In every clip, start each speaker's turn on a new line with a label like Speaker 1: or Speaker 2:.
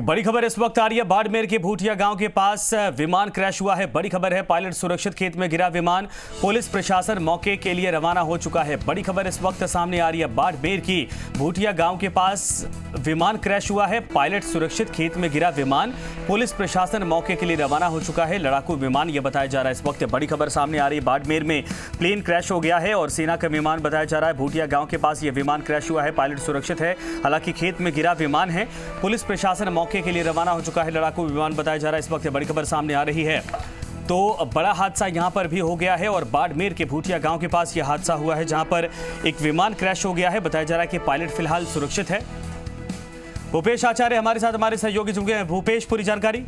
Speaker 1: बड़ी खबर इस वक्त आ रही है बाड़मेर के भूटिया गांव के पास विमान क्रैश हुआ है। बड़ी खबर है, पायलट सुरक्षित, खेत में गिरा विमान। पुलिस प्रशासन मौके के लिए रवाना हो चुका है। बड़ी खबर इस वक्त सामने आ रही है, बाड़मेर की भूटिया गांव के पास विमान क्रैश हुआ है। पायलट सुरक्षित, खेत में गिरा विमान। पुलिस प्रशासन मौके के लिए रवाना हो चुका है। लड़ाकू विमान यह बताया जा रहा है इस वक्त। बड़ी खबर सामने आ रही है, बाड़मेर में प्लेन क्रैश हो गया है और सेना का विमान बताया जा रहा है। भूटिया गांव के पास यह विमान क्रैश हुआ है। पायलट सुरक्षित है, हालांकि खेत में गिरा विमान है। पुलिस प्रशासन मौके के लिए रवाना हो चुका है। लड़ाकू विमान बताया जा रहा है इस वक्त। बड़ी खबर सामने आ रही है, तो बड़ा हादसा यहां पर भी हो गया है और बाड़मेर के भूटिया गांव के पास यह हादसा हुआ है, जहां पर एक विमान क्रैश हो गया है। बताया जा रहा है कि पायलट फिलहाल सुरक्षित है। भूपेश आचार्य हमारे साथ, हमारे सहयोगी जुड़ गए हैं। भूपेश, पूरी जानकारी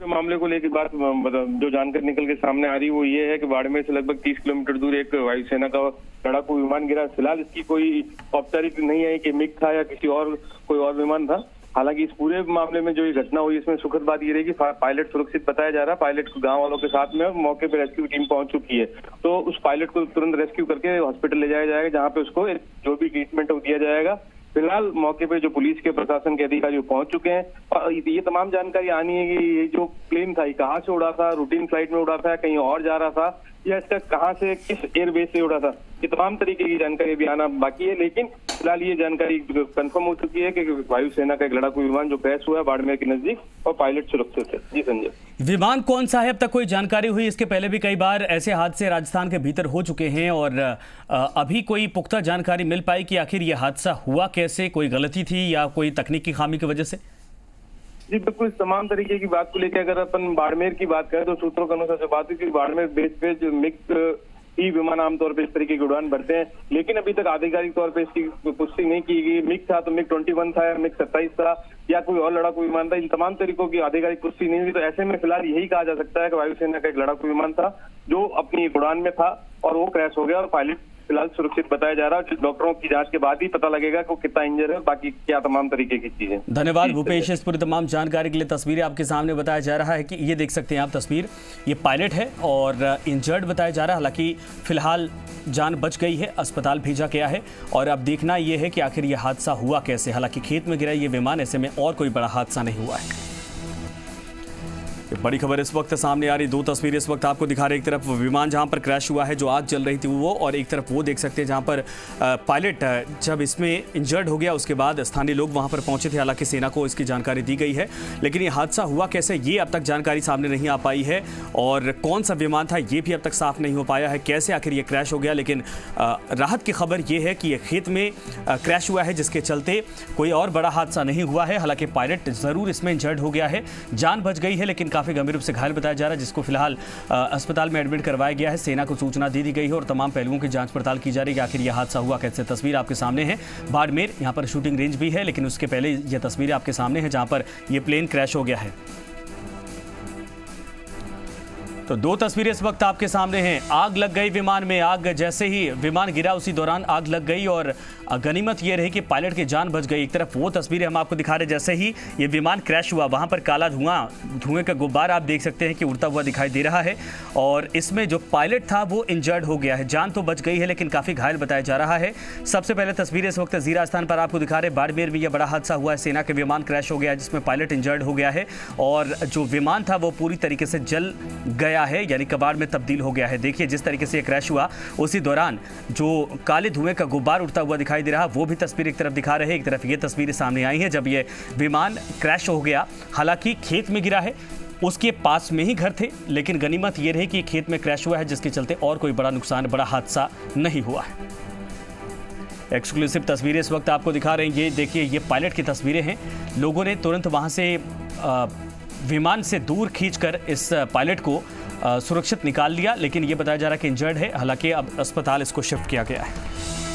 Speaker 2: मामले को लेकर बात जो जानकारी निकल के सामने आ रही है वो ये है कि बाड़मेर से लगभग 30 किलोमीटर दूर एक वायुसेना का लड़ाकू विमान गिरा। फिलहाल इसकी कोई औपचारिक नहीं है कि मिग था या किसी और कोई और विमान था। हालांकि इस पूरे मामले में जो ये घटना हुई, इसमें सुखद बात ये रही कि पायलट सुरक्षित बताया जा रहा है। पायलट को गांव वालों के साथ में मौके पर रेस्क्यू टीम पहुंच चुकी है, तो उस पायलट को तुरंत रेस्क्यू करके हॉस्पिटल ले जाया जाएगा, जहां पे उसको जो भी ट्रीटमेंट वो दिया जाएगा। फिलहाल मौके पे जो पुलिस के प्रशासन के अधिकारी पहुंच चुके हैं और ये तमाम जानकारी आनी है कि ये जो प्लेन था, कहाँ से उड़ा था, रूटीन फ्लाइट में उड़ा था, कहीं और जा रहा था, या इसका कहाँ से, किस एयरबेस से उड़ा था, ये तमाम तरीके की जानकारी भी आना बाकी है। लेकिन फिलहाल ये जानकारी कंफर्म हो चुकी है कि वायुसेना का एक लड़ाकू विमान जो क्रैश हुआ है बाड़मेर के नजदीक और पायलट सुरक्षित है। जी संजय,
Speaker 1: विमान कौन सा है अब तक कोई जानकारी हुई? इसके पहले भी कई बार ऐसे हादसे राजस्थान के भीतर हो चुके हैं और अभी कोई पुख्ता जानकारी मिल पाई कि आखिर यह हादसा हुआ कैसे? कोई गलती थी या कोई तकनीकी खामी की वजह से?
Speaker 2: जी बिल्कुल, तमाम तरीके की बात को लेकर अगर अपन बाड़मेर की बात करें तो सूत्रों के अनुसार जो बात है कि बाड़मेर बेस पे जो मिग ही विमान आमतौर पर इस तरीके की उड़ान भरते हैं, लेकिन अभी तक आधिकारिक तौर पर इसकी पुष्टि नहीं की गई। मिग था तो मिग 21 था या मिग 27 था या कोई और लड़ाकू विमान था, इन तमाम तरीकों की आधिकारिक पुष्टि नहीं हुई। तो ऐसे में फिलहाल यही कहा जा सकता है कि वायुसेना का एक लड़ाकू विमान था जो अपनी उड़ान में था और वो क्रैश हो गया और पायलट फिलहाल सुरक्षित बताया जा रहा है। डॉक्टरों की जांच के बाद ही पता लगेगा कि वो कितना इंजर है, बाकी क्या तमाम तरीके की चीजें।
Speaker 1: धन्यवाद भूपेश, इस पूरी तमाम जानकारी के लिए। तस्वीरें आपके सामने बताया जा रहा है कि ये देख सकते हैं आप तस्वीर, ये पायलट है और इंजर्ड बताया जा रहा है। हालांकि फिलहाल जान बच गई है, अस्पताल भेजा गया है और अब देखना यह है कि आखिर यह हादसा हुआ कैसे। हालांकि खेत में गिरा ये विमान, ऐसे में और कोई बड़ा हादसा नहीं हुआ है। बड़ी खबर इस वक्त सामने आ रही, दो तस्वीरें इस वक्त आपको दिखा रहे। एक तरफ विमान जहां पर क्रैश हुआ है, जो आग जल रही थी वो, और एक तरफ वो देख सकते हैं जहां पर पायलट जब इसमें इंजर्ड हो गया उसके बाद स्थानीय लोग वहां पर पहुंचे थे। हालांकि सेना को इसकी जानकारी दी गई है, लेकिन ये हादसा हुआ कैसे ये अब तक जानकारी सामने नहीं आ पाई है और कौन सा विमान था ये भी अब तक साफ नहीं हो पाया है, कैसे आखिर ये क्रैश हो गया। लेकिन राहत की खबर ये है कि ये खेत में क्रैश हुआ है, जिसके चलते कोई और बड़ा हादसा नहीं हुआ है। हालांकि पायलट जरूर इसमें इंजर्ड हो गया है, जान बच गई है, लेकिन काफी गंभीर रूप से घायल बताया जा रहा है, जिसको फिलहाल अस्पताल में एडमिट करवाया गया है। सेना को सूचना दे दी गई है और तमाम पहलुओं की जांच पड़ताल की जा रही है कि आखिर यह हादसा हुआ कैसे। तस्वीर आपके सामने है बाड़मेर, यहां पर शूटिंग रेंज भी है, लेकिन उसके पहले यह तस्वीरें आपके सामने है जहां पर यह प्लेन क्रैश हो गया है। तो दो तस्वीरें इस वक्त आपके सामने हैं। आग लग गई विमान में, आग जैसे ही विमान गिरा उसी दौरान आग लग गई और गनीमत ये रही कि पायलट की जान बच गई। एक तरफ वो तस्वीरें हम आपको दिखा रहे, जैसे ही ये विमान क्रैश हुआ वहां पर काला धुएं का गुब्बार आप देख सकते हैं कि उड़ता हुआ दिखाई दे रहा है और इसमें जो पायलट था वो इंजर्ड हो गया है। जान तो बच गई है लेकिन काफ़ी घायल बताया जा रहा है। सबसे पहले तस्वीरें इस वक्त जीरा स्थान पर आपको दिखा रहे। बाड़मेर में यह बड़ा हादसा हुआ है, सेना के विमान क्रैश हो गया है जिसमें पायलट इंजर्ड हो गया है और जो विमान था वो पूरी तरीके से जल गया है, यानी कबाड़ में तब्दील हो गया है। देखिए जिस तरीके से क्रैश हुआ उसी दौरान जो काले धुएं का गुब्बार उड़ता हुआ दिखाई दे रहा, वो भी तस्वीर एक तरफ दिखा रहे हैं। एक तरफ ये तस्वीरें सामने आई हैं जब ये विमान क्रैश हो गया। हालांकि खेत में गिरा है, उसके पास में ही घर थे, लेकिन गनीमत ये रही कि खेत में क्रैश हुआ है, जिसके चलते और कोई बड़ा नुकसान, बड़ा हादसा नहीं हुआ है। एक्सक्लूसिव तस्वीरें इस वक्त आपको दिखा रहे हैं। ये देखिए, ये पायलट की तस्वीरें हैं। लोगों ने तुरंत वहां से विमान से दूर खींचकर इस पायलट को सुरक्षित निकाल लिया, लेकिन ये बताया जा रहा है कि इंजर्ड है। हालांकि अब अस्पताल इसको शिफ्ट किया गया है।